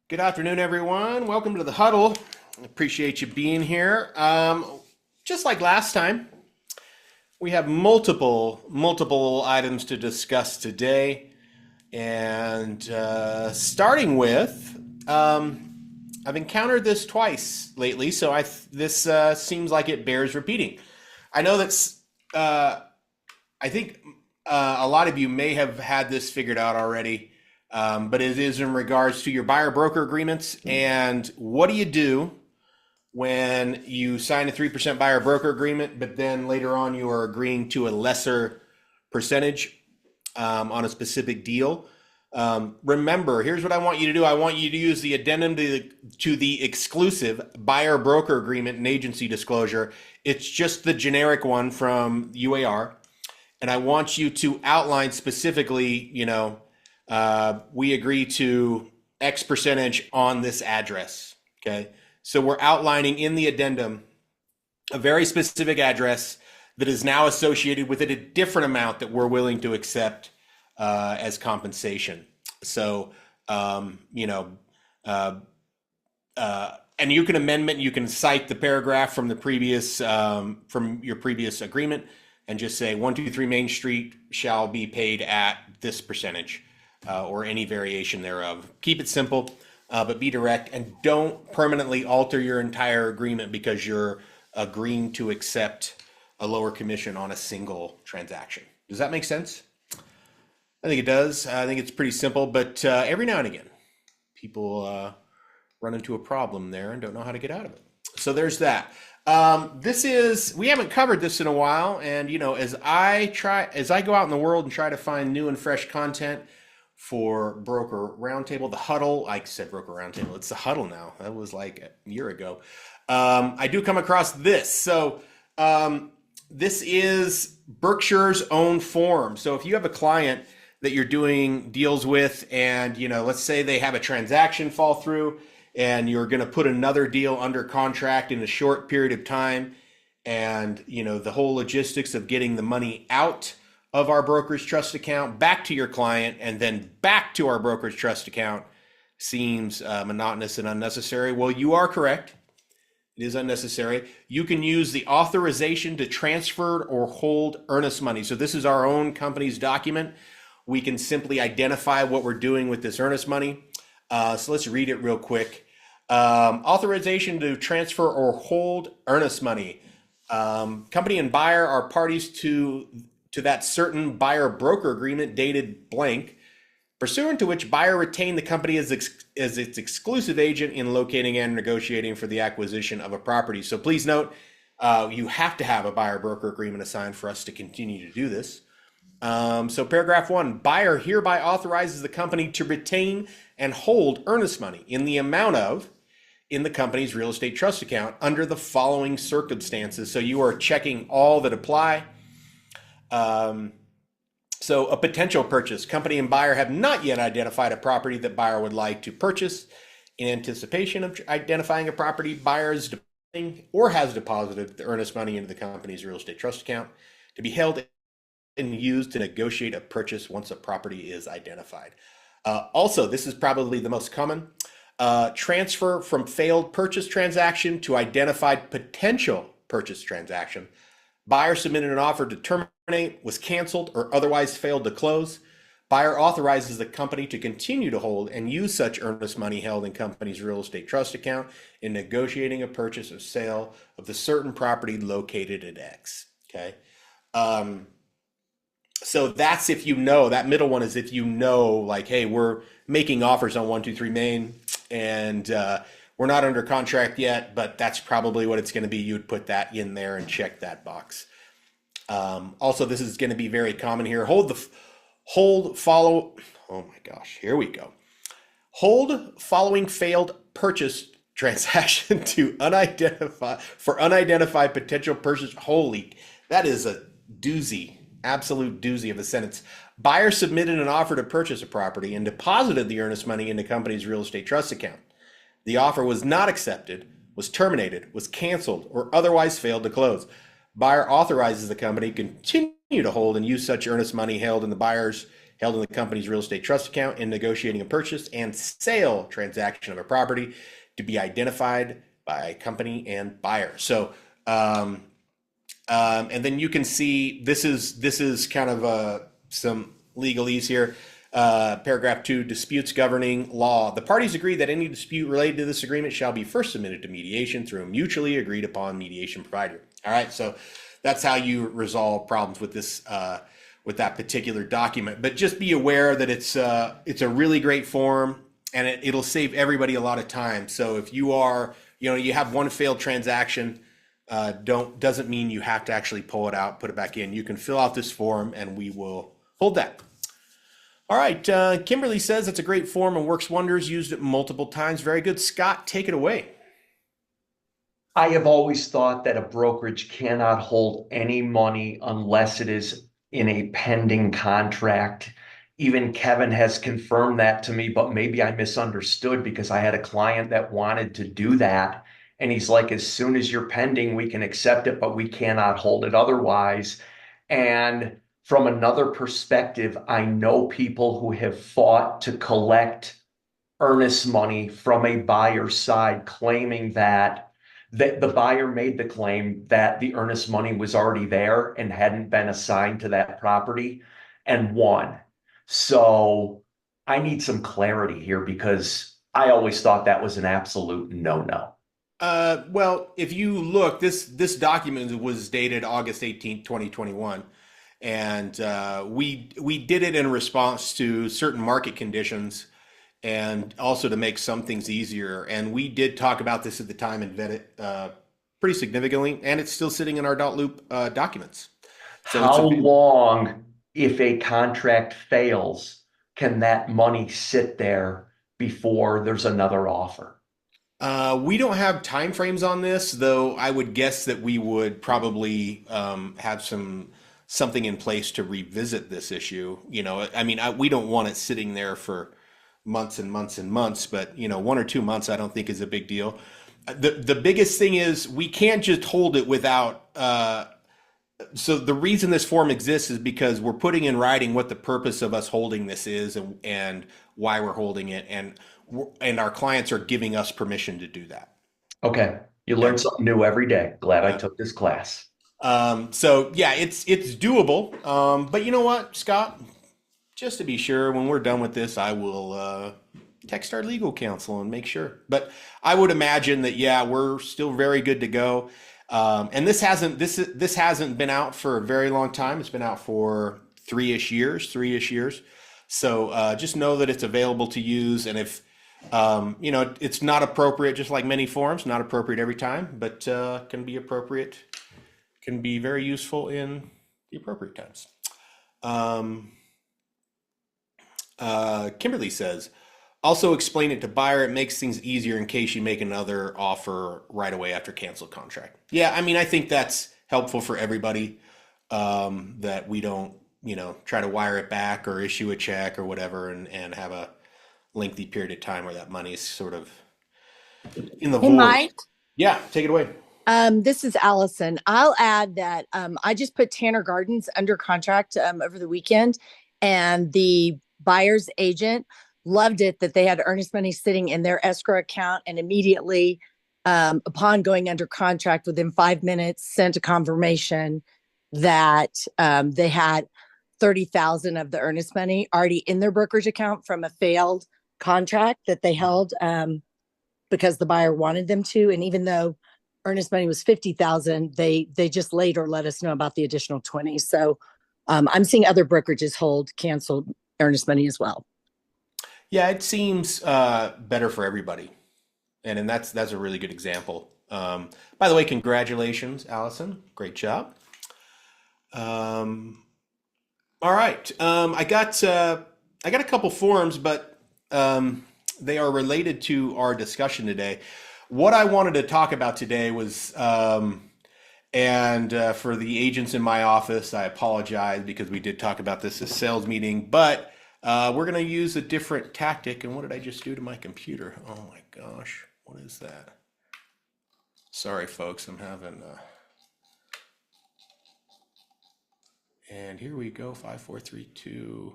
Good afternoon, everyone. Welcome to the Huddle. Appreciate you being here. Just like last time, we have multiple items to discuss today. And starting with, I've encountered this twice lately, so this seems like it bears repeating. I know that's, I think a lot of you may have had this figured out already, but it is in regards to your buyer broker agreements. And what do you do when you sign a 3% buyer broker agreement, but then later on you are agreeing to a lesser percentage on a specific deal? Remember, here's what I want you to do. I want you to use the addendum to the exclusive buyer broker agreement and agency disclosure. It's just the generic one from UAR. And I want you to outline specifically, we agree to X percentage on this address. Okay. So we're outlining in the addendum a very specific address that is now associated with it, a different amount that we're willing to accept as compensation. So, and you can amendment, you can cite the paragraph from the previous, from your previous agreement and just say 123 Main Street shall be paid at this percentage or any variation thereof. Keep it simple, but be direct, and don't permanently alter your entire agreement because you're agreeing to accept a lower commission on a single transaction. Does that make sense? I think it does. I think it's pretty simple, but every now and again, people run into a problem there and don't know how to get out of it. So there's that. We haven't covered this in a while. And, as I go out in the world and try to find new and fresh content for Broker Roundtable, the Huddle, I said Broker Roundtable, it's the Huddle now. That was like a year ago. I do come across this. So, this is Berkshire's own form. So if you have a client that you're doing deals with and, let's say they have a transaction fall through and you're going to put another deal under contract in a short period of time, and, the whole logistics of getting the money out of our broker's trust account back to your client and then back to our broker's trust account seems monotonous and unnecessary. Well, you are correct. It is unnecessary. You can use the authorization to transfer or hold earnest money. So this is our own company's document. We can simply identify what we're doing with this earnest money. So let's read it real quick. Authorization to transfer or hold earnest money. Company and buyer are parties to that certain buyer broker agreement dated blank, pursuant to which buyer retained the company as its exclusive agent in locating and negotiating for the acquisition of a property. So please note, you have to have a buyer broker agreement assigned for us to continue to do this. So paragraph 1, buyer hereby authorizes the company to retain and hold earnest money in the amount of in the company's real estate trust account under the following circumstances. So you are checking all that apply. So a potential purchase. Company and buyer have not yet identified a property that buyer would like to purchase. In anticipation of identifying a property, buyer is depositing or has deposited the earnest money into the company's real estate trust account to be held and used to negotiate a purchase once a property is identified. Also, this is probably the most common. Transfer from failed purchase transaction to identified potential purchase transaction. Buyer submitted an offer to terminate, was canceled, or otherwise failed to close. Buyer authorizes the company to continue to hold and use such earnest money held in company's real estate trust account in negotiating a purchase or sale of the certain property located at X. Okay. So that's if that middle one is if like, hey, we're making offers on 123 Main and we're not under contract yet, but that's probably what it's going to be. You'd put that in there and check that box. Also, this is going to be very common here. Hold following failed purchase transaction to unidentified potential purchase. Holy, that is a doozy. Absolute doozy of a sentence. Buyer submitted an offer to purchase a property and deposited the earnest money in the company's real estate trust account. The offer was not accepted, was terminated, was canceled, or otherwise failed to close. Buyer authorizes the company to continue to hold and use such earnest money held in the buyer's held in the company's real estate trust account in negotiating a purchase and sale transaction of a property to be identified by company and buyer. So, and then you can see this is kind of some legalese here. Paragraph 2, disputes governing law. The parties agree that any dispute related to this agreement shall be first submitted to mediation through a mutually agreed upon mediation provider. All right, so that's how you resolve problems with this with that particular document. But just be aware that it's a really great form, and it'll save everybody a lot of time. So if you are, you have one failed transaction, doesn't mean you have to actually pull it out, put it back in. You can fill out this form, and we will hold that. All right, Kimberly says it's a great form and works wonders, used it multiple times. Very good. Scott, take it away. I have always thought that a brokerage cannot hold any money unless it is in a pending contract. Even Kevin has confirmed that to me, but maybe I misunderstood because I had a client that wanted to do that. And he's like, as soon as you're pending, we can accept it, but we cannot hold it otherwise. And from another perspective, I know people who have fought to collect earnest money from a buyer's side, claiming that the buyer made the claim that the earnest money was already there and hadn't been assigned to that property and won. So I need some clarity here because I always thought that was an absolute no-no. Well, if you look, this document was dated August 18th, 2021. And we did it in response to certain market conditions and also to make some things easier. And we did talk about this at the time and vet it pretty significantly. And it's still sitting in our .loop documents. So How long, if a contract fails, can that money sit there before there's another offer? We don't have timeframes on this, though I would guess that we would probably have something in place to revisit this issue. I mean, we don't want it sitting there for months and months and months, but 1 or 2 months I don't think is a big deal. The biggest thing is we can't just hold it without so the reason this form exists is because we're putting in writing what the purpose of us holding this is and why we're holding it, and our clients are giving us permission to do that. Okay. You Okay. learn something new every day. Glad I Yeah. took this class. So yeah, it's doable. But you know what, Scott? Just to be sure, when we're done with this, I will text our legal counsel and make sure. But I would imagine that yeah, we're still very good to go. And this hasn't been out for a very long time. It's been out for three-ish years. So just know that it's available to use, and if it's not appropriate, just like many forms, not appropriate every time, but can be appropriate, can be very useful in the appropriate times. Kimberly says, also explain it to buyer. It makes things easier in case you make another offer right away after cancel contract. Yeah, I mean, I think that's helpful for everybody, that we don't, try to wire it back or issue a check or whatever and have a lengthy period of time where that money is sort of in the Hey, void. Mike. Yeah, take it away. This is Allison. I'll add that I just put Tanner Gardens under contract over the weekend, and the buyer's agent loved it that they had earnest money sitting in their escrow account, and immediately upon going under contract within 5 minutes sent a confirmation that they had 30,000 of the earnest money already in their brokerage account from a failed contract that they held because the buyer wanted them to. And even though earnest money was 50,000, they just later let us know about the additional 20. So I'm seeing other brokerages hold canceled earnest money as well. Yeah, it seems better for everybody, and that's a really good example. By the way, congratulations, Allison. Great job. All right, I got a couple forms, but they are related to our discussion today. What I wanted to talk about today was, and for the agents in my office, I apologize because we did talk about this as sales meeting, but we're going to use a different tactic. And what did I just do to my computer? Oh my gosh, what is that? Sorry, folks, I'm having. And here we go, 5, 4, 3, 2.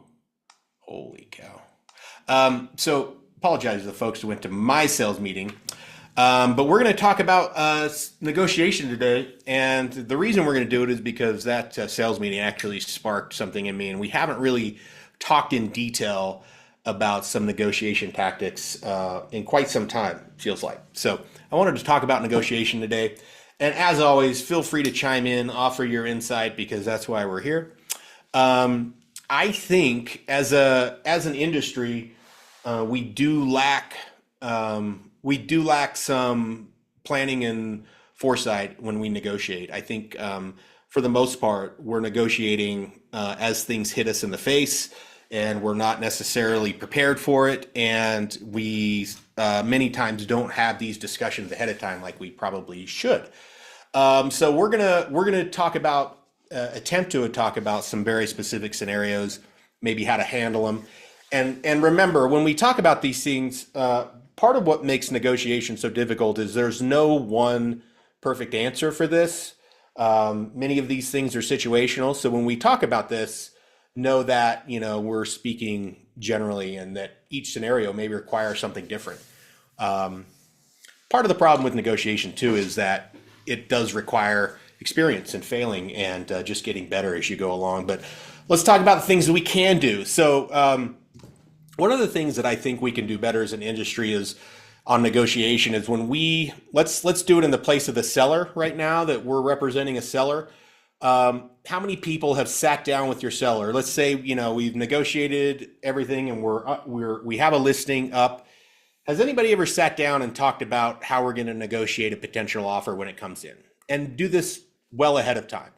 Holy cow. So apologize to the folks who went to my sales meeting. But we're going to talk about negotiation today. And the reason we're going to do it is because that sales meeting actually sparked something in me. And we haven't really talked in detail about some negotiation tactics in quite some time, feels like. So I wanted to talk about negotiation today. And as always, feel free to chime in, offer your insight, because that's why we're here. I think as an industry, we do lack some planning and foresight when we negotiate. I think for the most part, we're negotiating as things hit us in the face, and we're not necessarily prepared for it. And we many times don't have these discussions ahead of time like we probably should. So we're gonna talk about attempt to talk about some very specific scenarios, maybe how to handle them. And remember, when we talk about these things, part of what makes negotiation so difficult is there's no one perfect answer for this. Many of these things are situational. So when we talk about this, know that, we're speaking generally and that each scenario may require something different. Part of the problem with negotiation too is that it does require experience and failing and just getting better as you go along. But let's talk about the things that we can do. So one of the things that I think we can do better as an industry is on negotiation is when let's do it in the place of the seller right now that we're representing a seller. How many people have sat down with your seller? Let's say, we've negotiated everything and we have a listing up. Has anybody ever sat down and talked about how we're going to negotiate a potential offer when it comes in? And do this well ahead of time.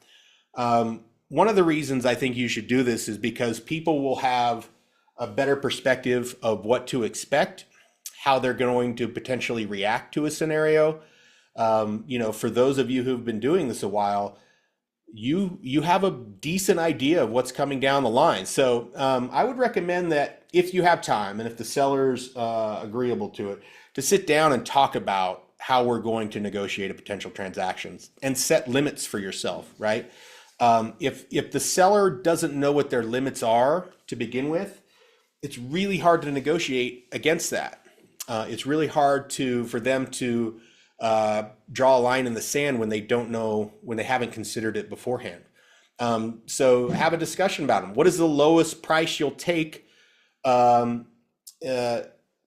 One of the reasons I think you should do this is because people will have a better perspective of what to expect, how they're going to potentially react to a scenario. For those of you who've been doing this a while, you have a decent idea of what's coming down the line. So I would recommend that if you have time and if the seller's agreeable to it, to sit down and talk about how we're going to negotiate a potential transactions and set limits for yourself, right? If the seller doesn't know what their limits are to begin with, it's really hard to negotiate against that. It's really hard for them to draw a line in the sand when they don't know, when they haven't considered it beforehand. So have a discussion about them. What is the lowest price you'll take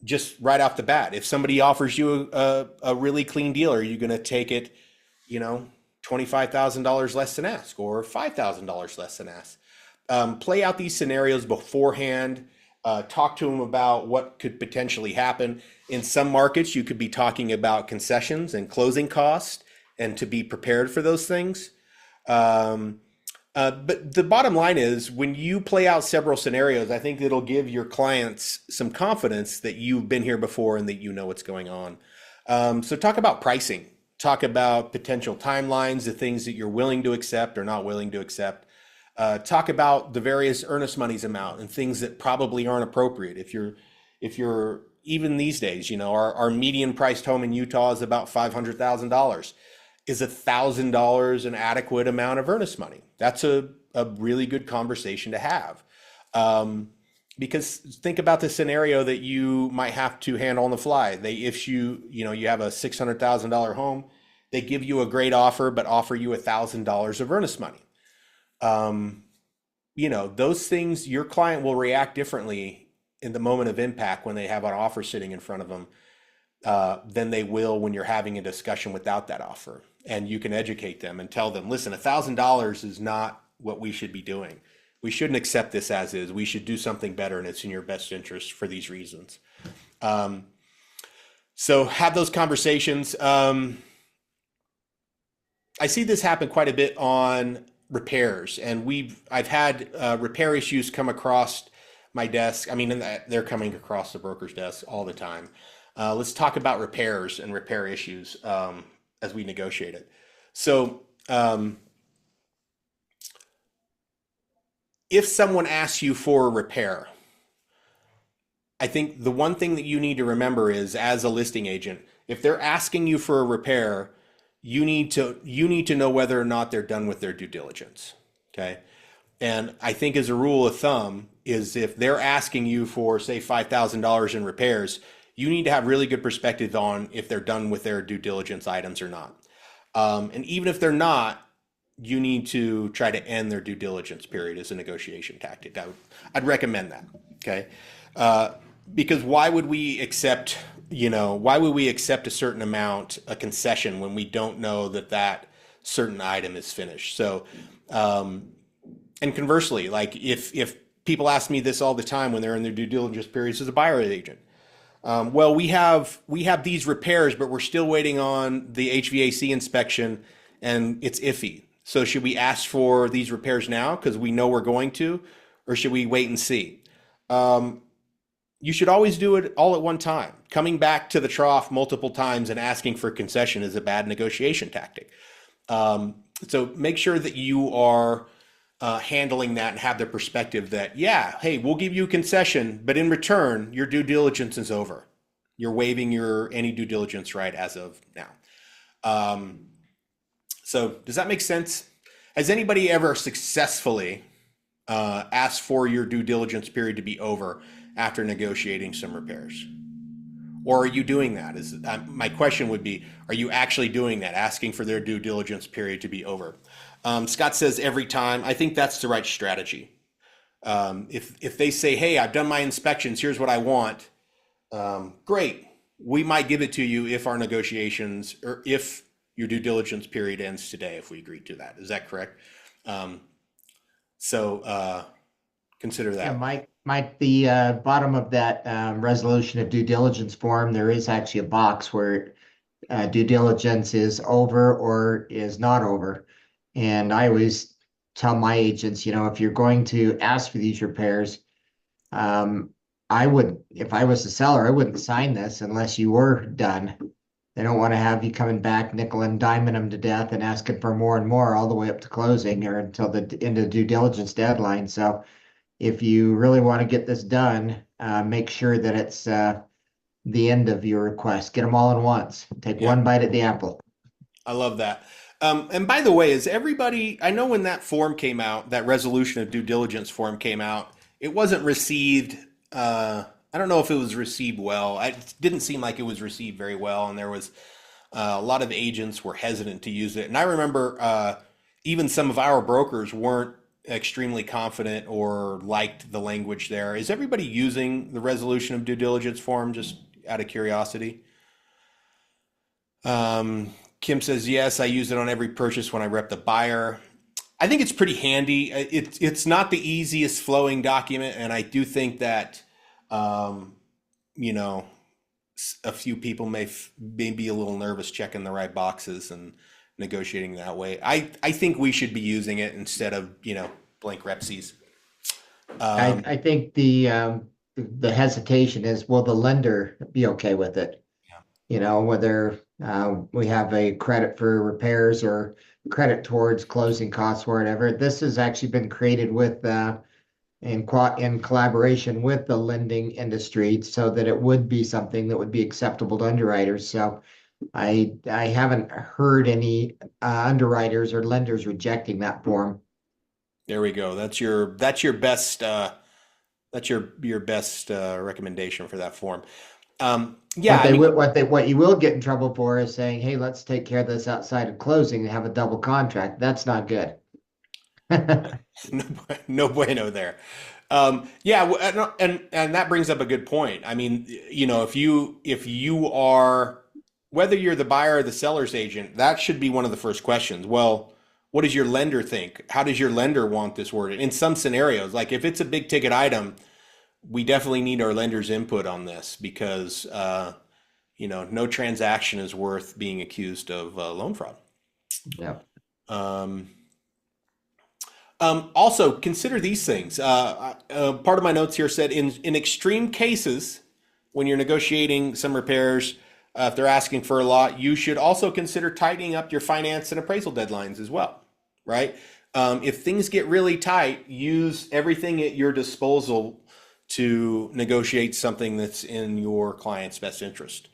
just right off the bat? If somebody offers you a really clean deal, are you going to take it, $25,000 less than ask or $5,000 less than ask? Play out these scenarios beforehand. Talk to them about what could potentially happen. In some markets, you could be talking about concessions and closing costs and to be prepared for those things. But the bottom line is when you play out several scenarios, I think it'll give your clients some confidence that you've been here before and that you know what's going on. So talk about pricing, talk about potential timelines, the things that you're willing to accept or not willing to accept. Talk about the various earnest monies amount and things that probably aren't appropriate. If you're even these days, our median priced home in Utah is about $500,000. Is $1,000 an adequate amount of earnest money? That's a really good conversation to have. Because think about the scenario that you might have to handle on the fly. If you have a $600,000 home, they give you a great offer, but offer you $1,000 of earnest money. Those things, your client will react differently in the moment of impact when they have an offer sitting in front of them than they will when you're having a discussion without that offer. And you can educate them and tell them, listen, $1,000 is not what we should be doing. We shouldn't accept this as is. We should do something better, and it's in your best interest for these reasons. So have those conversations. I see this happen quite a bit on repairs, and I've had repair issues come across my desk. I mean, they're coming across the broker's desk all the time. Let's talk about repairs and repair issues as we negotiate it. So if someone asks you for a repair, I think the one thing that you need to remember is, as a listing agent, if they're asking you for a repair, you need to know whether or not they're done with their due diligence. Okay. And I think as a rule of thumb is if they're asking you for say $5,000 in repairs, you need to have really good perspective on if they're done with their due diligence items or not. And even if they're not, you need to try to end their due diligence period as a negotiation tactic. I'd recommend that. Okay. Because why would we accept, why would we accept a certain amount, a concession, when we don't know that that certain item is finished? So, and conversely, like if people ask me this all the time when they're in their due diligence periods as a buyer agent, well, we have these repairs, but we're still waiting on the HVAC inspection, and it's iffy. So should we ask for these repairs now because we know we're going to, or should we wait and see? You should always do it all at one time. Coming back to the trough multiple times and asking for concession is a bad negotiation tactic. So make sure that you are handling that and have the perspective that, yeah, hey, we'll give you a concession, but in return, your due diligence is over. You're waiving your any due diligence right as of now. So does that make sense? Has anybody ever successfully asked for your due diligence period to be over after negotiating some repairs? Or are you doing that? My question would be, are you actually doing that, asking for their due diligence period to be over? Scott says every time. I think that's the right strategy. If they say, hey, I've done my inspections, here's what I want, great. We might give it to you if our negotiations, or if your due diligence period ends today, if we agree to that. Is that correct? So consider that. Yeah, Mike, the bottom of that resolution of due diligence form, there is actually a box where due diligence is over or is not over. And I always tell my agents, if you're going to ask for these repairs, I would, if I was the seller, I wouldn't sign this unless you were done. They don't want to have you coming back nickel and diming them to death and asking for more and more all the way up to closing or until the end of the due diligence deadline. So if you really want to get this done, make sure that it's the end of your request. Get them all at once. Take one bite at the apple. I love that. And by the way, is everybody, I know when that form came out, that resolution of due diligence form came out, it wasn't received. I don't know if it was received well. It didn't seem like it was received very well. And there was a lot of agents were hesitant to use it. And I remember even some of our brokers weren't extremely confident or liked the language there. Is everybody using the resolution of due diligence form, just out of curiosity? Kim says, yes, I use it on every purchase when I rep the buyer. I think it's pretty handy. It's not the easiest flowing document. And I do think that, a few people may be a little nervous checking the right boxes and negotiating that way. I think we should be using it instead of, blank repsies. I think the hesitation is, will the lender be okay with it? Yeah. Whether we have a credit for repairs or credit towards closing costs or whatever. This has actually been created with in collaboration with the lending industry so that it would be something that would be acceptable to underwriters. So I haven't heard any underwriters or lenders rejecting that form. There we go. That's your best your best recommendation for that form. What you will get in trouble for is saying, hey, let's take care of this outside of closing and have a double contract. That's not good. No bueno there. And that brings up a good point. I mean, if you are, whether you're the buyer or the seller's agent, that should be one of the first questions. Well, what does your lender think? How does your lender want this worded? In some scenarios, like if it's a big ticket item, we definitely need our lender's input on this because, no transaction is worth being accused of loan fraud. Yeah. Also, consider these things. Part of my notes here said in extreme cases, when you're negotiating some repairs, if they're asking for a lot, you should also consider tightening up your finance and appraisal deadlines as well, right? If things get really tight, use everything at your disposal to negotiate something that's in your client's best interest.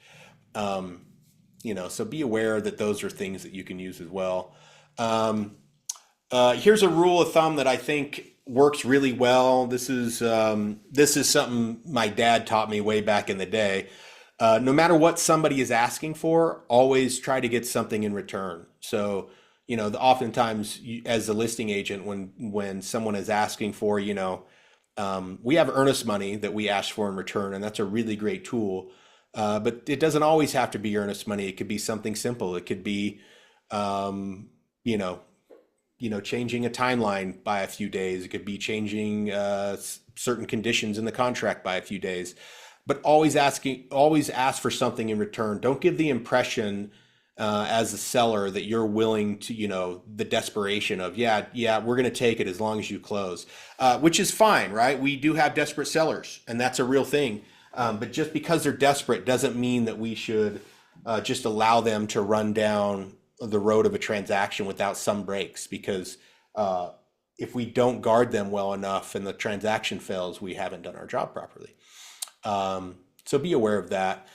So be aware that those are things that you can use as well. Here's a rule of thumb that I think works really well. This is something my dad taught me way back in the day. No matter what somebody is asking for, always try to get something in return. So, oftentimes as a listing agent, when someone is asking for, we have earnest money that we ask for in return, and that's a really great tool. But it doesn't always have to be earnest money. It could be something simple. It could be, you know, changing a timeline by a few days. It could be changing certain conditions in the contract by a few days. But always ask for something in return. Don't give the impression as a seller that you're willing to, the desperation of, yeah, we're going to take it as long as you close, which is fine, right? We do have desperate sellers, and that's a real thing. But just because they're desperate doesn't mean that we should just allow them to run down the road of a transaction without some breaks, because if we don't guard them well enough and the transaction fails, we haven't done our job properly. So be aware of that.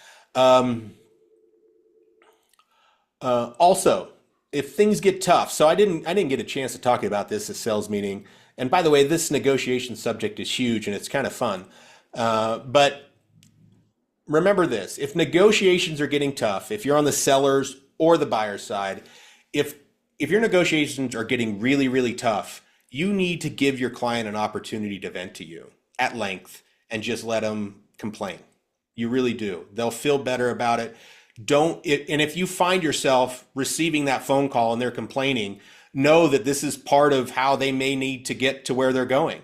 Also, if things get tough, so I didn't get a chance to talk about this at sales meeting. And by the way, this negotiation subject is huge and it's kind of fun. But remember this: if negotiations are getting tough, if you're on the seller's or the buyer's side, if your negotiations are getting really, really tough, you need to give your client an opportunity to vent to you at length and just let them complain. You really do. They'll feel better about it. And if you find yourself receiving that phone call and they're complaining, know that this is part of how they may need to get to where they're going.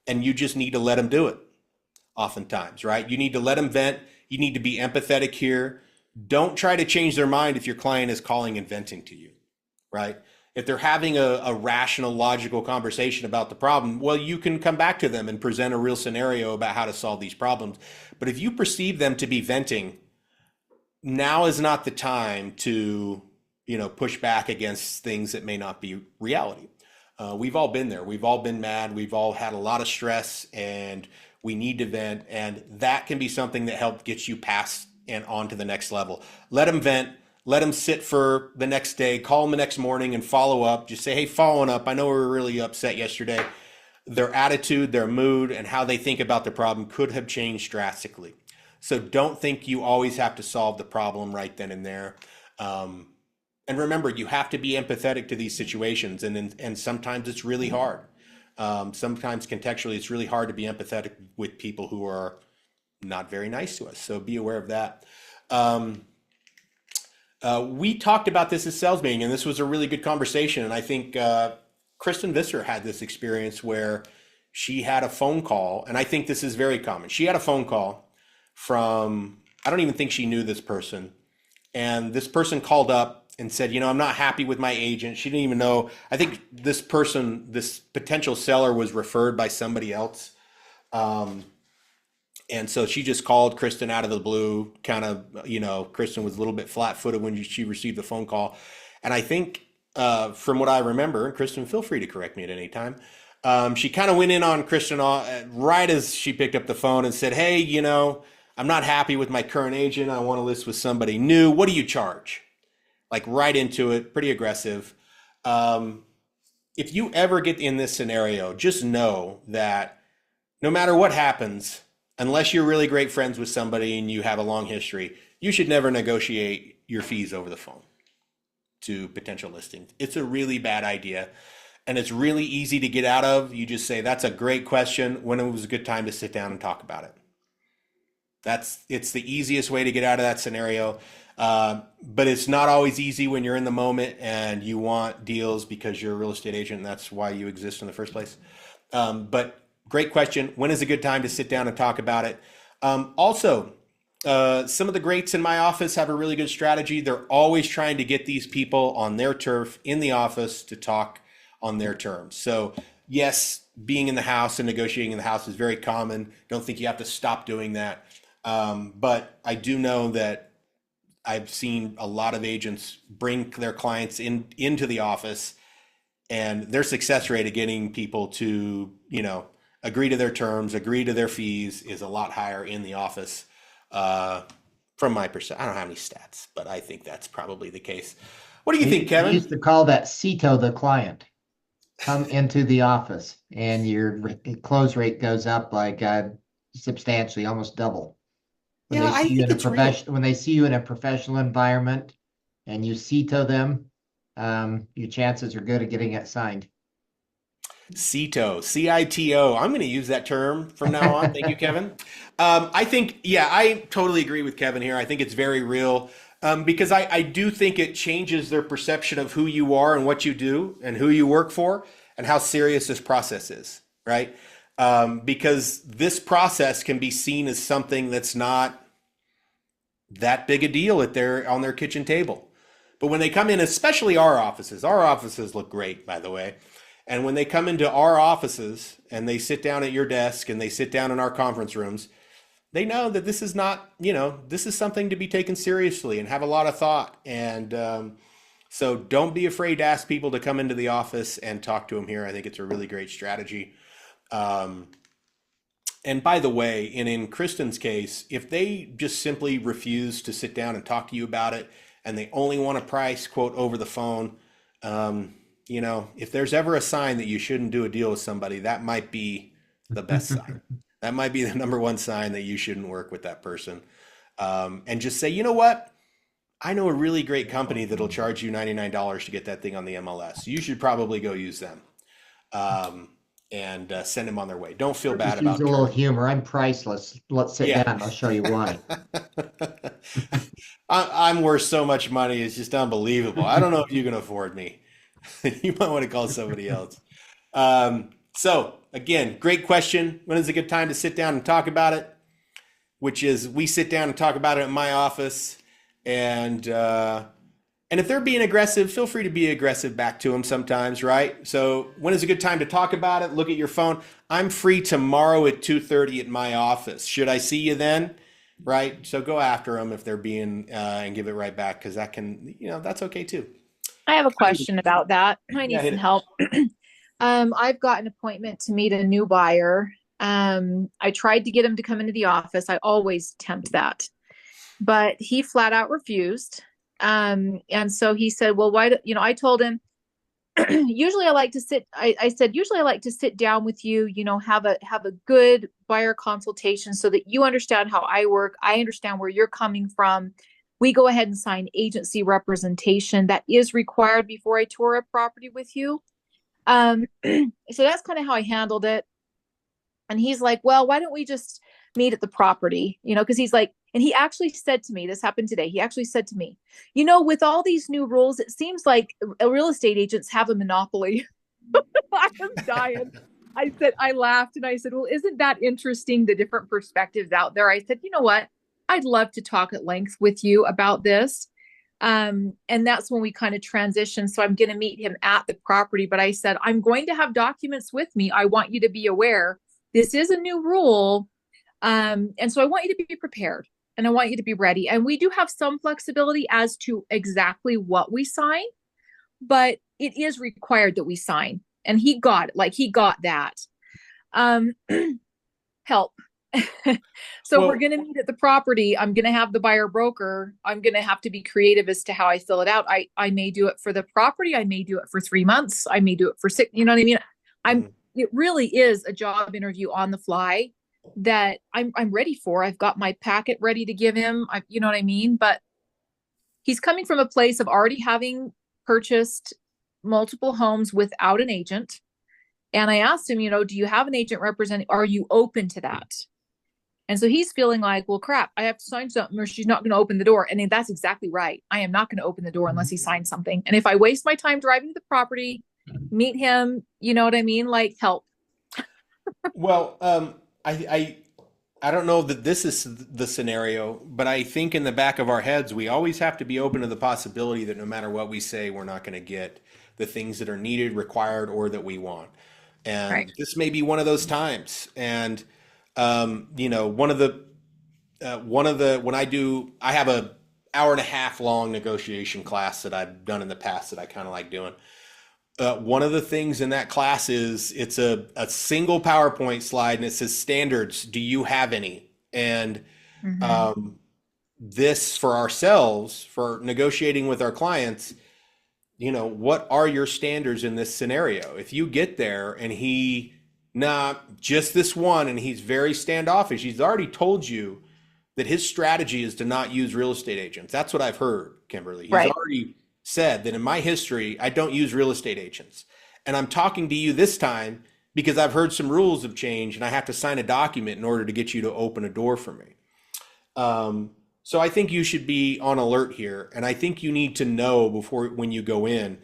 And you just need to let them do it oftentimes, right? You need to let them vent. You need to be empathetic here. Don't try to change their mind if your client is calling and venting to you, right? If they're having a rational, logical conversation about the problem, well, you can come back to them and present a real scenario about how to solve these problems. But if you perceive them to be venting, now is not the time to, push back against things that may not be reality. We've all been there. We've all been mad. We've all had a lot of stress, and we need to vent. And that can be something that helps get you past and on to the next level. Let them vent. Let them sit for the next day. Call them the next morning and follow up. Just say, hey, following up, I know we were really upset yesterday. Their attitude, their mood, and how they think about the problem could have changed drastically. So don't think you always have to solve the problem right then and there. And remember, you have to be empathetic to these situations. And sometimes it's really hard. Sometimes contextually, it's really hard to be empathetic with people who are not very nice to us. So be aware of that. We talked about this at sales meeting, and this was a really good conversation. And I think Kristen Visser had this experience where she had a phone call, and I think this is very common. She had a phone call from, I don't even think she knew this person. And this person called up and said, I'm not happy with my agent. She didn't even know. I think this potential seller was referred by somebody else. And so she just called Kristen out of the blue, kind of, Kristen was a little bit flat-footed when she received the phone call. And I think from what I remember, and Kristen, feel free to correct me at any time, she kind of went in on Kristen right as she picked up the phone and said, hey, I'm not happy with my current agent. I want to list with somebody new. What do you charge? Like right into it, pretty aggressive. If you ever get in this scenario, just know that no matter what happens, unless you're really great friends with somebody and you have a long history, you should never negotiate your fees over the phone to potential listings. It's a really bad idea, and it's really easy to get out of. You just say, that's a great question. When it was a good time to sit down and talk about it. It's the easiest way to get out of that scenario. But it's not always easy when you're in the moment and you want deals because you're a real estate agent, and that's why you exist in the first place. But great question. When is a good time to sit down and talk about it? Also, some of the greats in my office have a really good strategy. They're always trying to get these people on their turf in the office to talk on their terms. So yes, being in the house and negotiating in the house is very common. Don't think you have to stop doing that. But I do know that I've seen a lot of agents bring their clients into the office, and their success rate of getting people to, agree to their terms, agree to their fees is a lot higher in the office. From my perspective, I don't have any stats, but I think that's probably the case. What do you think, Kevin? We used to call that CETO the client. come into the office and your close rate goes up like substantially, almost double. When Yeah, they I see you think in a it's real. when they see you in a professional environment and you CITO them, your chances are good at getting it signed. CITO, CITO. I'm going to use that term from now on. Thank you, Kevin. I think, yeah, I totally agree with Kevin here. I think it's very real because I do think it changes their perception of who you are and what you do and who you work for and how serious this process is, right? Because this process can be seen as something that's not that big a deal at on their kitchen table. But when they come in, especially our offices look great, by the way. And when they come into our offices and they sit down at your desk and they sit down in our conference rooms, they know that this is not, this is something to be taken seriously and have a lot of thought. And so don't be afraid to ask people to come into the office and talk to them here. I think it's a really great strategy. And by the way, in Kristen's case, if they just simply refuse to sit down and talk to you about it, and they only want a price quote over the phone, if there's ever a sign that you shouldn't do a deal with somebody, that might be the best sign. That might be the number one sign that you shouldn't work with that person. And just say, you know what? I know a really great company that'll charge you $99 to get that thing on the MLS. You should probably go use them. And send them on their way. Don't feel bad Just use about a little turning. humor. I'm priceless. Let's sit Yeah. down. I'll show you why. I'm worth so much money. It's just unbelievable. I don't know if you can afford me. You might want to call somebody else. So again, great question. When is a good time to sit down and talk about it? Which is we sit down and talk about it in my office. And if they're being aggressive, feel free to be aggressive back to them sometimes, right? So when is a good time to talk about it? Look at your phone. I'm free tomorrow at 2:30 at my office. Should I see you then? Right? So go after them if they're being and give it right back because that can, that's okay too. I have a question about that. I need Yeah, hit some it. help. I've got an appointment to meet a new buyer. I tried to get him to come into the office. I always tempt that, but he flat out refused. And so he said, well, why do, I told him, usually I like to sit, I said, usually I like to sit down with you, have a good buyer consultation so that you understand how I work. I understand where you're coming from. We go ahead and sign agency representation that is required before I tour a property with you. So that's kind of how I handled it. And he's like, well, why don't we just meet at the property? Because he's like, and he actually said to me, this happened today. He actually said to me, with all these new rules, it seems like real estate agents have a monopoly. I am dying. I laughed and I said, well, isn't that interesting? The different perspectives out there. I said, you know what? I'd love to talk at length with you about this. And that's when we kind of transitioned. So I'm going to meet him at the property, but I said, I'm going to have documents with me. I want you to be aware. This is a new rule. And so I want you to be prepared and I want you to be ready. And we do have some flexibility as to exactly what we sign, but it is required that we sign. And he got that. Help. So we're going to meet at the property. I'm going to have the buyer broker. I'm going to have to be creative as to how I fill it out. I may do it for the property. I may do it for 3 months. I may do it for 6, you know what I mean? It really is a job interview on the fly that I'm ready for. I've got my packet ready to give him. You know what I mean? But he's coming from a place of already having purchased multiple homes without an agent. And I asked him, do you have an agent representing? Are you open to that? And so he's feeling like, well, crap, I have to sign something or she's not going to open the door. And that's exactly right. I am not going to open the door unless he signs something. And if I waste my time driving to the property, meet him, you know what I mean? Like, help. Well, I don't know that this is the scenario, but I think in the back of our heads, we always have to be open to the possibility that no matter what we say, we're not going to get the things that are needed, required, or that we want. And Right. this may be one of those times. And, one of the, when I have a hour and a half long negotiation class that I've done in the past that I kind of like doing. One of the things in that class is it's a single PowerPoint slide and it says standards. Do you have any? And this for ourselves, for negotiating with our clients, what are your standards in this scenario? If you get there and just this one, and he's very standoffish, he's already told you that his strategy is to not use real estate agents. That's what I've heard, Kimberly. He's Right. already said that in my history, I don't use real estate agents. And I'm talking to you this time because I've heard some rules have changed and I have to sign a document in order to get you to open a door for me. So I think you should be on alert here. And I think you need to know when you go in,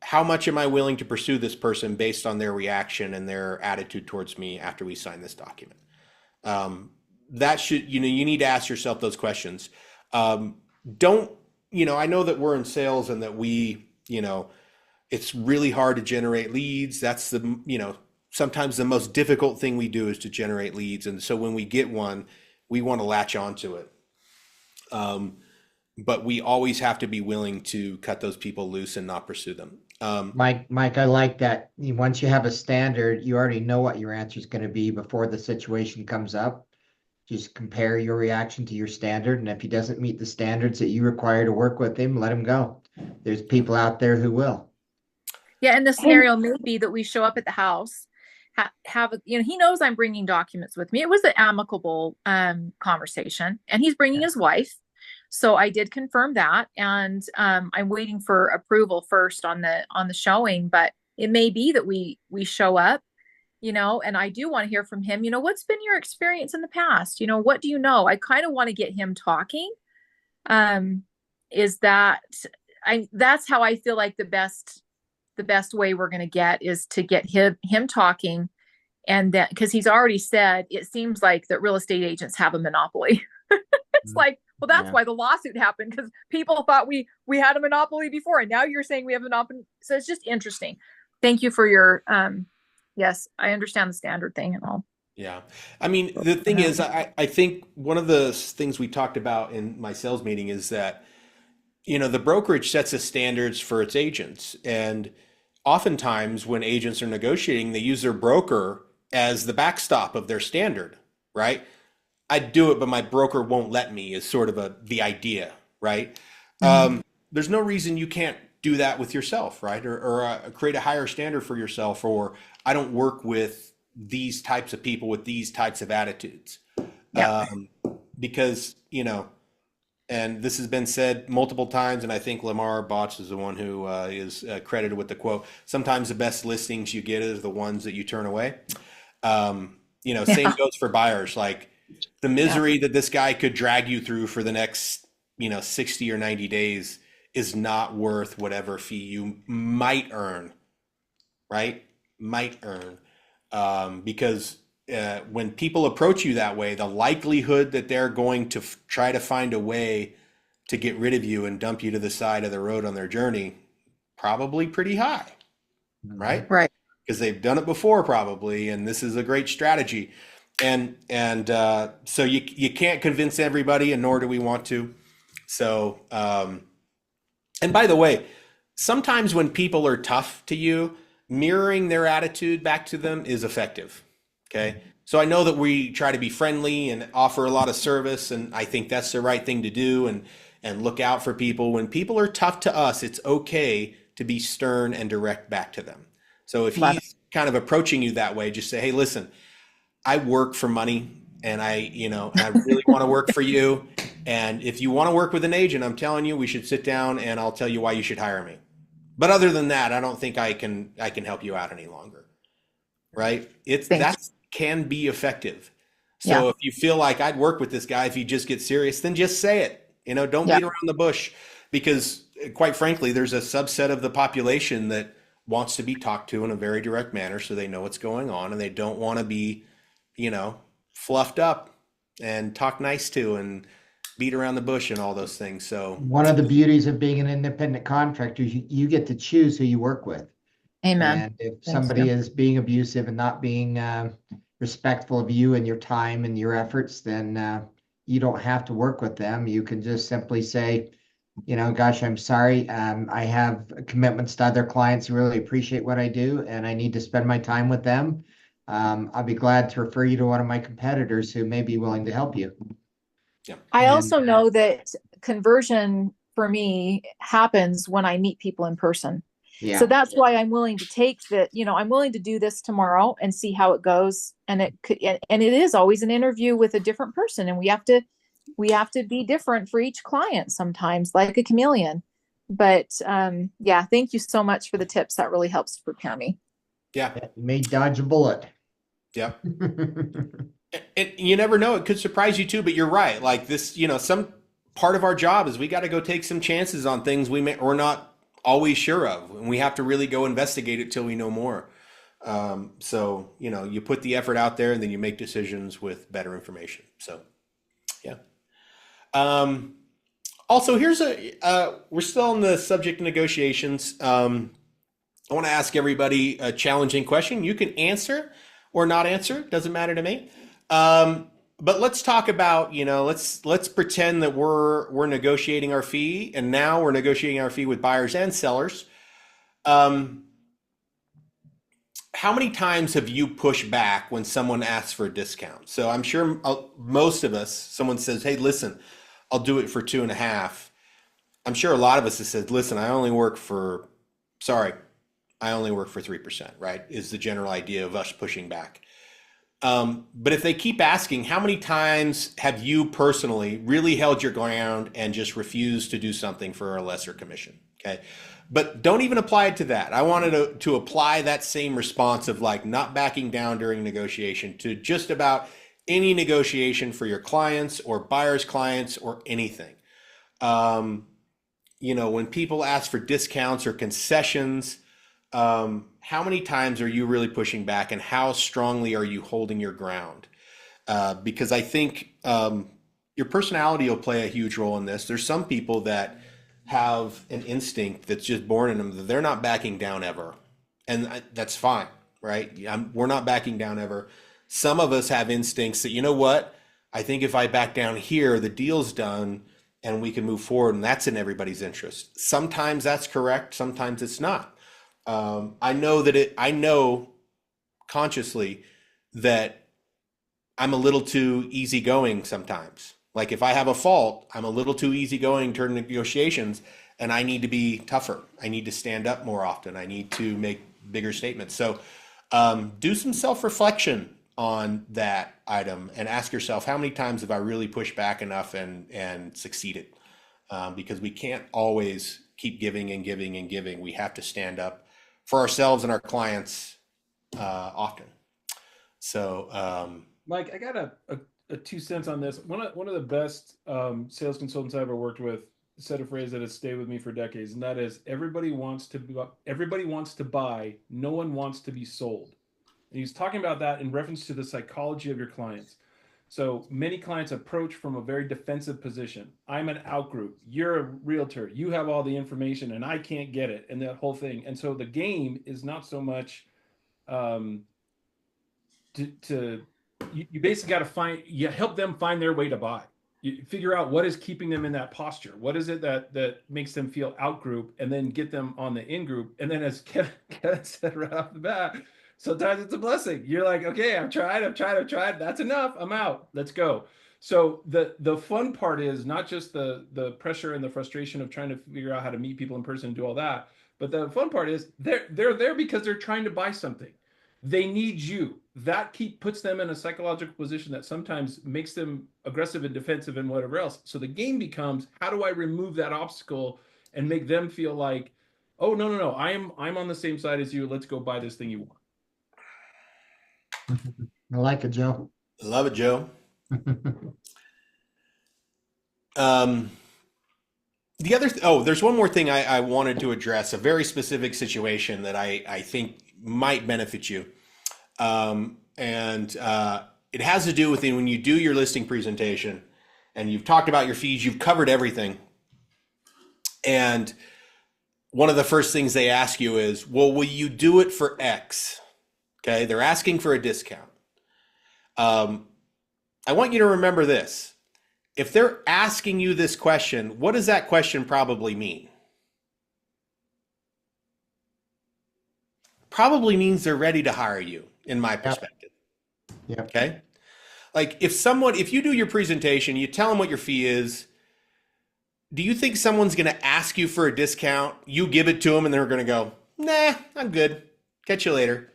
how much am I willing to pursue this person based on their reaction and their attitude towards me after we sign this document? You need to ask yourself those questions. I know that we're in sales and that it's really hard to generate leads. That's sometimes the most difficult thing we do is to generate leads. And so when we get one, we want to latch onto it. But we always have to be willing to cut those people loose and not pursue them. Mike, I like that. Once you have a standard, you already know what your answer is going to be before the situation comes up. Just compare your reaction to your standard. And if he doesn't meet the standards that you require to work with him, let him go. There's people out there who will. Yeah. And the scenario may be that we show up at the house, he knows I'm bringing documents with me. It was an amicable conversation, and he's bringing his wife. So I did confirm that, and I'm waiting for approval first on the showing. But it may be that we show up, and I do want to hear from him. What's been your experience in the past? What do you know? I kind of want to get him talking. That's how I feel like the best way we're going to get is to get him talking. And then, because he's already said, it seems like that real estate agents have a monopoly. It's like, well, that's why the lawsuit happened, because people thought we had a monopoly before, and now you're saying we have a monopoly. So it's just interesting. Thank you for your, yes, I understand the standard thing and all. Yeah. I mean, the thing is, I think one of the things we talked about in my sales meeting is that, the brokerage sets the standards for its agents. And oftentimes when agents are negotiating, they use their broker as the backstop of their standard, right? I'd do it, but my broker won't let me is sort of the idea, right? Mm-hmm. There's no reason you can't do that with yourself, right? Or create a higher standard for yourself, or I don't work with these types of people with these types of attitudes. Yeah. Because, and this has been said multiple times, and I think Lamar Botch is the one who is credited with the quote, sometimes the best listings you get is the ones that you turn away. Same goes for buyers. Like the misery that this guy could drag you through for the next, 60 or 90 days is not worth whatever fee you might earn, right? Because when people approach you that way, the likelihood that they're going to try to find a way to get rid of you and dump you to the side of the road on their journey, probably pretty high, right? Right. Because they've done it before probably, and this is a great strategy. And so you can't convince everybody, and nor do we want to. So, and by the way, sometimes when people are tough to you, mirroring their attitude back to them is effective. Okay. So I know that we try to be friendly and offer a lot of service, and I think that's the right thing to do, and look out for people. When people are tough to us, it's okay to be stern and direct back to them. So if he's kind of approaching you that way, just say, hey, listen, I work for money, and I really want to work for you. And if you want to work with an agent, I'm telling you, we should sit down and I'll tell you why you should hire me. But other than that, I don't think I can help you out any longer. Right? That can be effective. So if you feel like I'd work with this guy, if you just get serious, then just say it. Don't beat around the bush, because quite frankly, there's a subset of the population that wants to be talked to in a very direct manner, so they know what's going on, and they don't want to be, fluffed up and talked nice to and beat around the bush and all those things. So one of the beauties of being an independent contractor, you get to choose who you work with. Amen. And if somebody is being abusive and not being respectful of you and your time and your efforts, then you don't have to work with them. You can just simply say, gosh, I'm sorry. I have commitments to other clients who really appreciate what I do, and I need to spend my time with them. I'll be glad to refer you to one of my competitors who may be willing to help you. I also know that conversion for me happens when I meet people in person. Yeah. So that's why I'm willing to take the, I'm willing to do this tomorrow and see how it goes. And and it is always an interview with a different person. And we have to be different for each client sometimes, like a chameleon. But yeah, thank you so much for the tips. That really helps prepare me. Yeah. You may dodge a bullet. Yep. And you never know, it could surprise you too, but you're right. Like this, some part of our job is we got to go take some chances on things we're not always sure of, and we have to really go investigate it till we know more. So you put the effort out there and then you make decisions with better information. So yeah. Also, here's we're still on the subject of negotiations. I want to ask everybody a challenging question. You can answer or not answer, doesn't matter to me. But let's talk about, let's pretend that we're negotiating our fee, and now we're negotiating our fee with buyers and sellers. How many times have you pushed back when someone asks for a discount? So I'm sure most of us, someone says, hey, listen, I'll do it for 2.5. I'm sure a lot of us have said, listen, I only work for 3%, right? Is the general idea of us pushing back. But if they keep asking, how many times have you personally really held your ground and just refused to do something for a lesser commission? Okay. But don't even apply it to that. I wanted to apply that same response of like not backing down during negotiation to just about any negotiation for your clients or buyers' clients or anything. When people ask for discounts or concessions, how many times are you really pushing back, and how strongly are you holding your ground? Because I think your personality will play a huge role in this. There's some people that have an instinct that's just born in them that they're not backing down ever. And that's fine, right? We're not backing down ever. Some of us have instincts that, you know what? I think if I back down here, the deal's done and we can move forward, and that's in everybody's interest. Sometimes that's correct. Sometimes it's not. I know consciously that I'm a little too easygoing sometimes. Like if I have a fault, I'm a little too easygoing during negotiations, and I need to be tougher. I need to stand up more often. I need to make bigger statements. So do some self-reflection on that item and ask yourself, how many times have I really pushed back enough and succeeded? Because we can't always keep giving and giving and giving. We have to stand up for ourselves and our clients often. So, Mike, I got a 2 cents on this. One of the best sales consultants I ever worked with said a phrase that has stayed with me for decades, and that is everybody wants to buy, no one wants to be sold. And he's talking about that in reference to the psychology of your clients. So many clients approach from a very defensive position. I'm an out group. You're a realtor. You have all the information and I can't get it, and that whole thing. And so the game is not so much you basically got to help them find their way to buy. You figure out what is keeping them in that posture. What is it that makes them feel out group, and then get them on the in group. And then as Kevin said right off the bat, sometimes it's a blessing. You're like, okay, I've tried. That's enough. I'm out. Let's go. So the fun part is not just the pressure and the frustration of trying to figure out how to meet people in person and do all that, but the fun part is they're there because they're trying to buy something. They need you. That puts them in a psychological position that sometimes makes them aggressive and defensive and whatever else. So the game becomes, how do I remove that obstacle and make them feel like, oh, no, I'm on the same side as you. Let's go buy this thing you want. I like it, Joe. Love it, Joe. There's one more thing I wanted to address, a very specific situation that I think might benefit you. It has to do with when you do your listing presentation and you've talked about your fees, you've covered everything. And one of the first things they ask you is, well, will you do it for X? Okay. They're asking for a discount. I want you to remember this. If they're asking you this question, what does that question probably mean? Probably means they're ready to hire you, in my perspective. Yeah. Okay. Like if you do your presentation, you tell them what your fee is, do you think someone's going to ask you for a discount? You give it to them and they're going to go, nah, I'm good. Catch you later.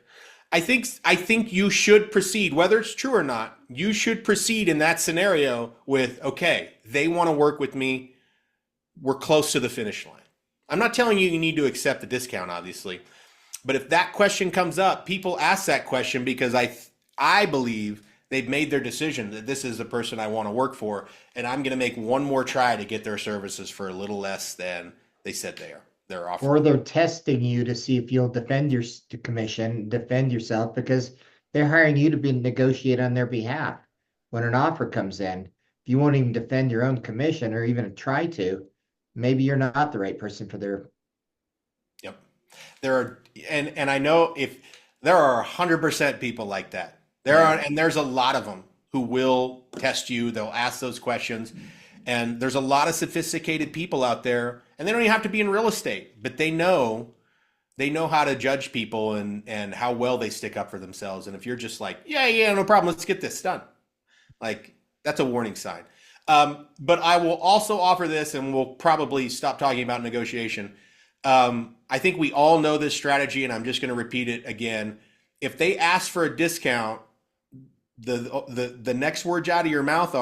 I think you should proceed, whether it's true or not. You should proceed in that scenario with, okay, they want to work with me. We're close to the finish line. I'm not telling you you need to accept the discount, obviously. But if that question comes up, people ask that question because I believe they've made their decision that this is the person I want to work for, and I'm going to make one more try to get their services for a little less than they said they're offering. Or they're testing you to see if you'll defend your commission, defend yourself, because they're hiring you to negotiate on their behalf. When an offer comes in, if you won't even defend your own commission or even try to, maybe you're not the right person for their. Yep. There are, and I know if there are 100% people like that. And there's a lot of them who will test you. They'll ask those questions. And there's a lot of sophisticated people out there, and they don't even have to be in real estate, but they know how to judge people and how well they stick up for themselves. And if you're just like, yeah, no problem, let's get this done. Like, that's a warning sign. But I will also offer this, and we'll probably stop talking about negotiation. I think we all know this strategy, and I'm just going to repeat it again. If they ask for a discount, the next words out of your mouth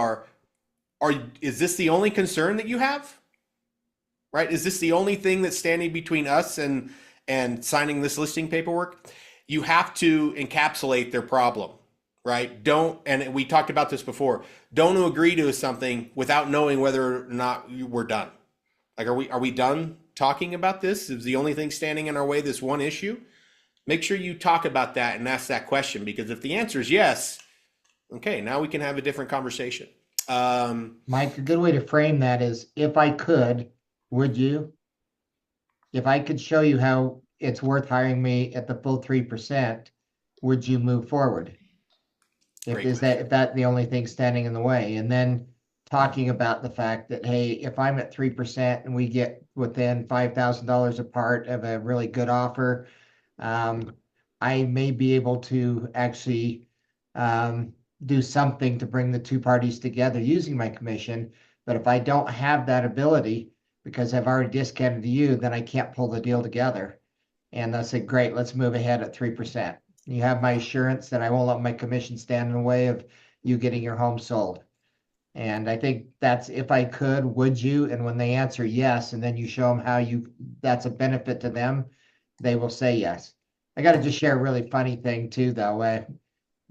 is this the only concern that you have? Right? Is this the only thing that's standing between us and signing this listing paperwork? You have to encapsulate their problem, right? And we talked about this before, don't agree to something without knowing whether or not we're done. Like, are we done talking about this? Is the only thing standing in our way this one issue? Make sure you talk about that and ask that question, because if the answer is yes, okay, now we can have a different conversation. Mike, a good way to frame that is, if I could, would you? If I could show you how it's worth hiring me at the full 3%, would you move forward? If that the only thing standing in the way? And then talking about the fact that, hey, if I'm at 3% and we get within $5,000 apart of a really good offer, I may be able to actually do something to bring the two parties together using my commission. But if I don't have that ability, because I've already discounted to you, then I can't pull the deal together. And I said, great, let's move ahead at 3%. You have my assurance that I won't let my commission stand in the way of you getting your home sold. And I think that's, if I could, would you? And when they answer yes, and then you show them how that's a benefit to them, they will say yes. I got to just share a really funny thing too, though.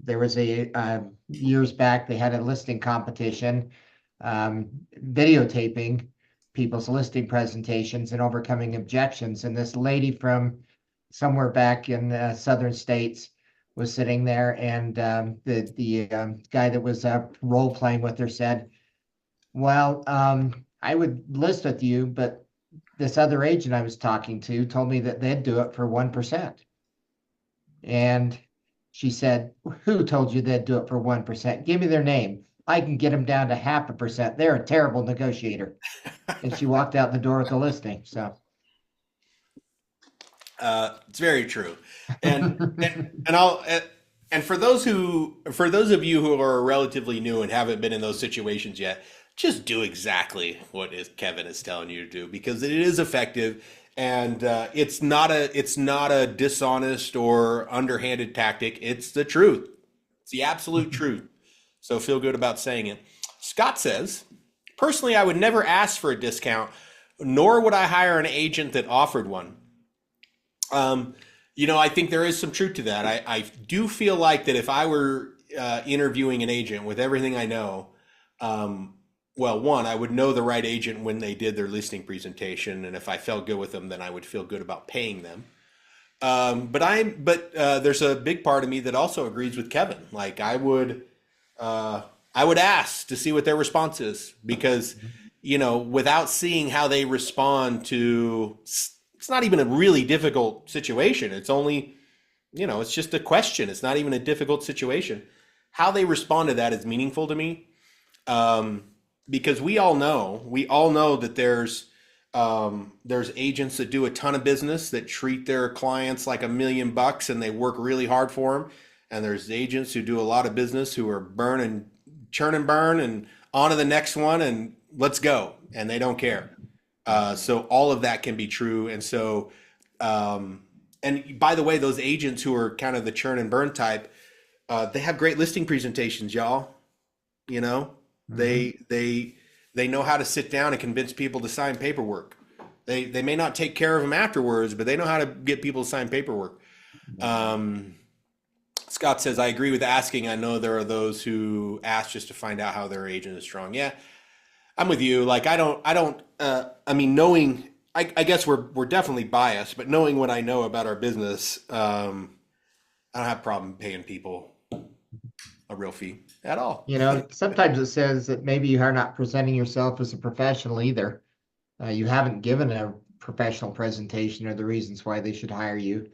There was years back, they had a listing competition, videotaping people's listing presentations and overcoming objections. And this lady from somewhere back in the southern states was sitting there, and the guy that was role playing with her said, well, I would list with you, but this other agent I was talking to told me that they'd do it for 1%. And she said, who told you they'd do it for 1%? Give me their name. I can get them down to 0.5%. They're a terrible negotiator. And she walked out the door with the listing. So it's very true. And for those of you who are relatively new and haven't been in those situations yet, just do exactly what Kevin is telling you to do, because it is effective. And it's not a dishonest or underhanded tactic. It's the truth. It's the absolute truth. So feel good about saying it. Scott says, personally, I would never ask for a discount, nor would I hire an agent that offered one. I think there is some truth to that. I do feel like that if I were interviewing an agent with everything I know, well, one, I would know the right agent when they did their listing presentation, and if I felt good with them, then I would feel good about paying them. But there's a big part of me that also agrees with Kevin. Like, I would ask to see what their response is, because without seeing how they respond to, it's not even a really difficult situation. It's only, it's just a question. It's not even a difficult situation. How they respond to that is meaningful to me. Because we all know that there's agents that do a ton of business that treat their clients like $1 million and they work really hard for them. And there's agents who do a lot of business who are churn and burn and on to the next one and let's go. and they don't care. So all of that can be true. And so, and by the way, those agents who are kind of the churn and burn type, they have great listing presentations, y'all. You know, they know how to sit down and convince people to sign paperwork. They may not take care of them afterwards, but they know how to get people to sign paperwork. Scott says, I agree with asking. I know there are those who ask just to find out how their agent is strong. Yeah, I'm with you. Like, I mean, knowing, I guess we're definitely biased, but knowing what I know about our business, I don't have a problem paying people a real fee at all. You know, sometimes it says that maybe you are not presenting yourself as a professional either. You haven't given a professional presentation or the reasons why they should hire you.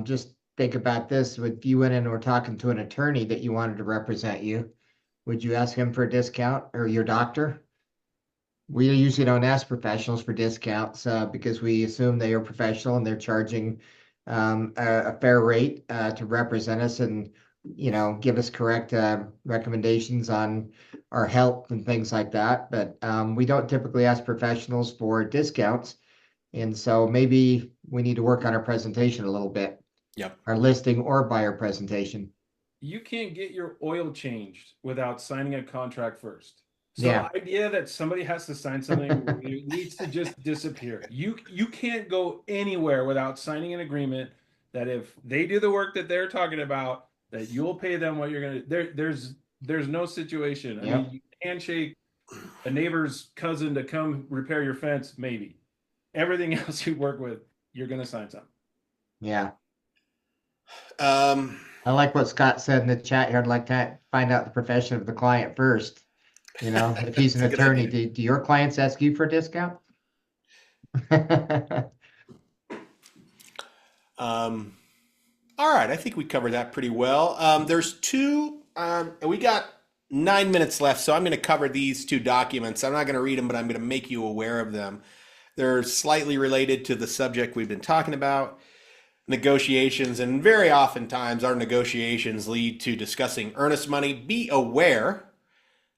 Just think about this. If you went in and were talking to an attorney that you wanted to represent you, would you ask him for a discount, or your doctor? We usually don't ask professionals for discounts because we assume they are professional and they're charging a fair rate to represent us and, you know, give us correct recommendations on our health and things like that. But we don't typically ask professionals for discounts. And so maybe we need to work on our presentation a little bit. Yep. Our listing or buyer presentation. You can't get your oil changed without signing a contract first. So Yeah. the idea that somebody has to sign something needs to just disappear. You can't go anywhere without signing an agreement that if they do the work that they're talking about, that you'll pay them what you're gonna. There's no situation. I mean, you handshake a neighbor's cousin to come repair your fence, maybe. Everything else you work with, you're gonna sign something. Yeah. I like what Scott said in the chat here. I'd like to find out the profession of the client first. You know, if he's an That's a good attorney, idea. do your clients ask you for a discount? All right, I think we covered that pretty well. There's two, and we got 9 minutes left, so I'm going to cover these two documents. I'm not going to read them, but I'm going to make you aware of them. They're slightly related to the subject we've been talking about, negotiations, and very oftentimes our negotiations lead to discussing earnest money. Be aware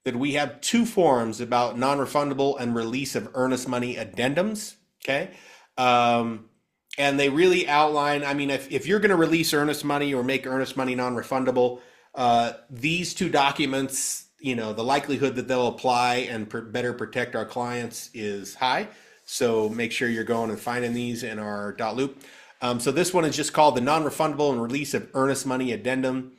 that we have two forms about non-refundable and release of earnest money addendums, okay? And they really outline, I mean, if you're going to release earnest money or make earnest money non-refundable, these two documents, you know, the likelihood that they'll apply and better protect our clients is high. So make sure you're going and finding these in our .loop. So this one is just called the non-refundable and release of earnest money addendum.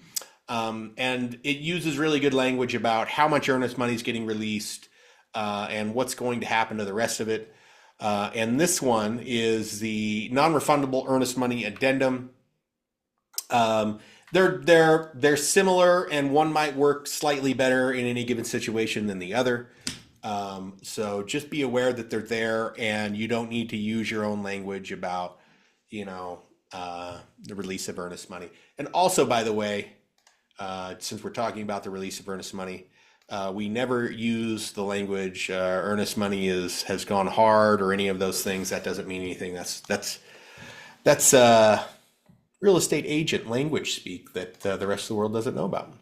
And it uses really good language about how much earnest money is getting released and what's going to happen to the rest of it. And this one is the non-refundable earnest money addendum. They're similar, and one might work slightly better in any given situation than the other. So just be aware that they're there, and you don't need to use your own language about, you know, the release of earnest money. And also, by the way, since we're talking about the release of earnest money, we never use the language earnest money has gone hard or any of those things. That doesn't mean anything. That's real estate agent language speak that the rest of the world doesn't know about.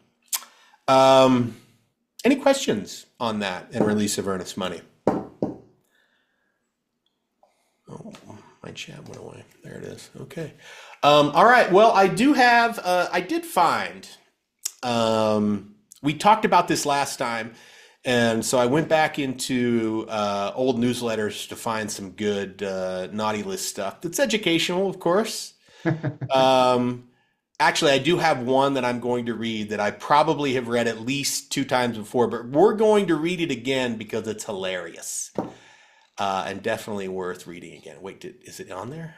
Any questions on that and release of earnest money? Oh, my chat went away. There it is. Okay. All right. Well, I did find, we talked about this last time, and so I went back into old newsletters to find some good naughty list stuff that's educational, of course. Actually, I do have one that I'm going to read that I probably have read at least 2 times before, but we're going to read it again because it's hilarious and definitely worth reading again. Wait, is it on there?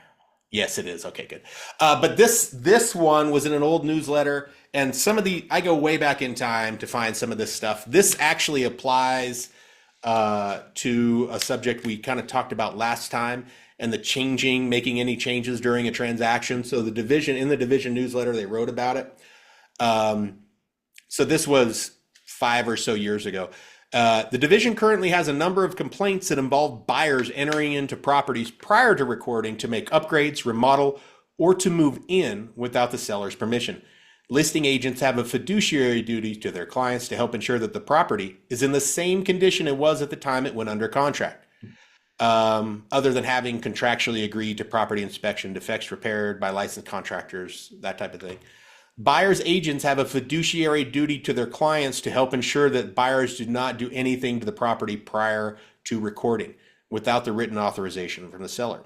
Yes, it is. Okay, good. But this one was in an old newsletter, and I go way back in time to find some of this stuff. This actually applies to a subject we kind of talked about last time, and making any changes during a transaction. So in the division newsletter, they wrote about it. So this was 5 or so years ago. The division currently has a number of complaints that involve buyers entering into properties prior to recording to make upgrades, remodel, or to move in without the seller's permission. Listing agents have a fiduciary duty to their clients to help ensure that the property is in the same condition it was at the time it went under contract. Other than having contractually agreed to property inspection, defects repaired by licensed contractors, that type of thing. Buyers agents have a fiduciary duty to their clients to help ensure that buyers do not do anything to the property prior to recording without the written authorization from the seller.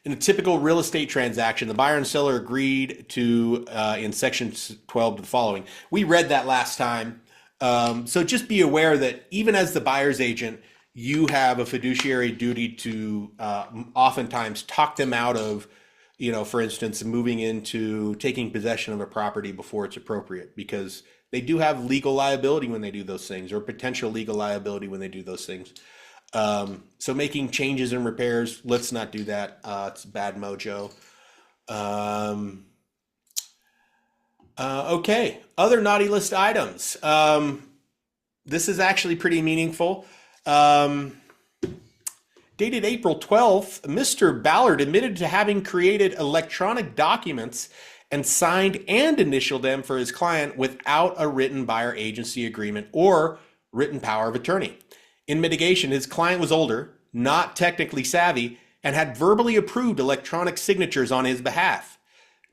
In a typical real estate transaction, the buyer and seller agreed to, in section 12, to the following. We read that last time. So just be aware that even as the buyer's agent, you have a fiduciary duty to oftentimes talk them out of, for instance, moving into taking possession of a property before it's appropriate, because they do have legal liability when they do those things, or potential legal liability when they do those things. So making changes and repairs, let's not do that. It's bad mojo. Okay, other naughty list items. This is actually pretty meaningful. Dated April 12th, Mr. Ballard admitted to having created electronic documents and signed and initialed them for his client without a written buyer agency agreement or written power of attorney. In mitigation, his client was older, not technically savvy, and had verbally approved electronic signatures on his behalf.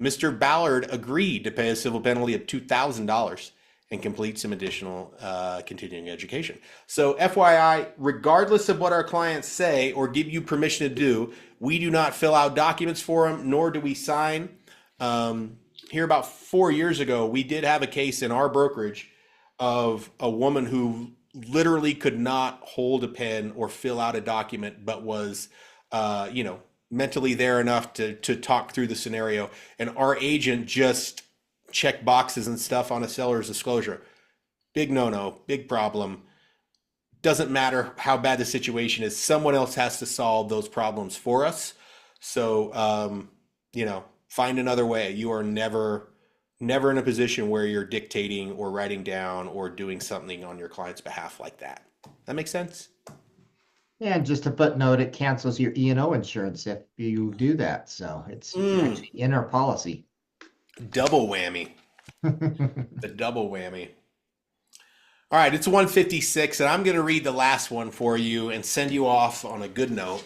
Mr. Ballard agreed to pay a civil penalty of $2,000 and complete some additional continuing education. So FYI, regardless of what our clients say or give you permission to do, we do not fill out documents for them, nor do we sign. Here about 4 years ago, we did have a case in our brokerage of a woman who literally could not hold a pen or fill out a document, but was, mentally there enough to talk through the scenario. And our agent just checked boxes and stuff on a seller's disclosure. Big no-no, big problem. Doesn't matter how bad the situation is. Someone else has to solve those problems for us. So, find another way. You are never in a position where you're dictating or writing down or doing something on your client's behalf like that. That makes sense? Yeah, and just a footnote, it cancels your E&O insurance if you do that. So it's actually in our policy. Double whammy. The double whammy. All right, it's 1:56, and I'm going to read the last one for you and send you off on a good note,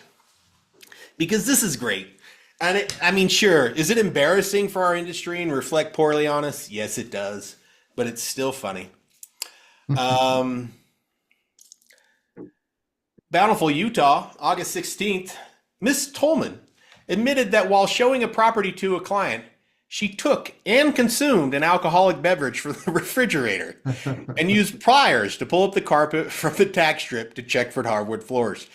because this is great. And sure, is it embarrassing for our industry and reflect poorly on us? Yes, it does, but it's still funny. Bountiful, Utah, August 16th. Miss Tolman admitted that while showing a property to a client, she took and consumed an alcoholic beverage from the refrigerator and used pliers to pull up the carpet from the tack strip to check for hardwood floors.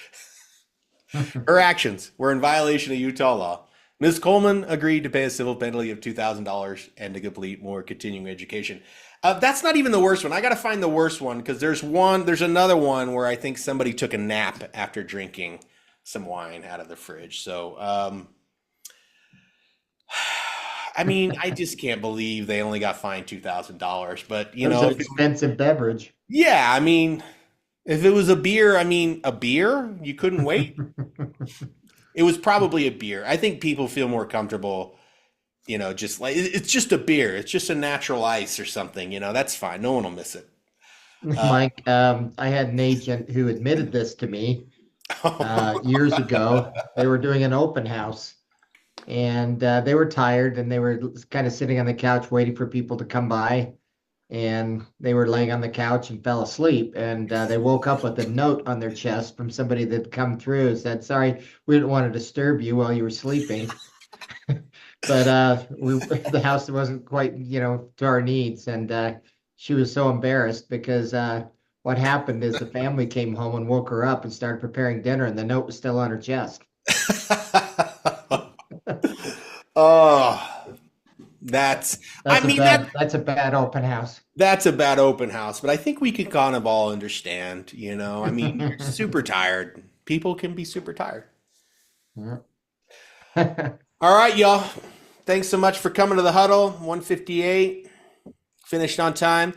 Her actions were in violation of Utah law. Ms. Coleman agreed to pay a civil penalty of $2,000 and to complete more continuing education. That's not even the worst one. I got to find the worst one, because there's another one where I think somebody took a nap after drinking some wine out of the fridge. So, I just can't believe they only got fined $2,000. But It was an expensive beverage. Yeah, if it was a beer, you couldn't wait. It was probably a beer. I think people feel more comfortable, just like it's just a beer. It's just a natural ice or something. That's fine. No one will miss it. Mike, I had an agent who admitted this to me years ago. They were doing an open house, and they were tired, and they were kind of sitting on the couch waiting for people to come by. And they were laying on the couch and fell asleep. And they woke up with a note on their chest from somebody that come through and said, "Sorry, we didn't want to disturb you while you were sleeping." But the house wasn't quite, to our needs. And she was so embarrassed because what happened is the family came home and woke her up and started preparing dinner, and the note was still on her chest. Oh. That's a bad open house. That's a bad open house, but I think we could kind of all understand, you're super tired. People can be super tired. Yeah. All right, y'all. Thanks so much for coming to the huddle. 1:58, finished on time.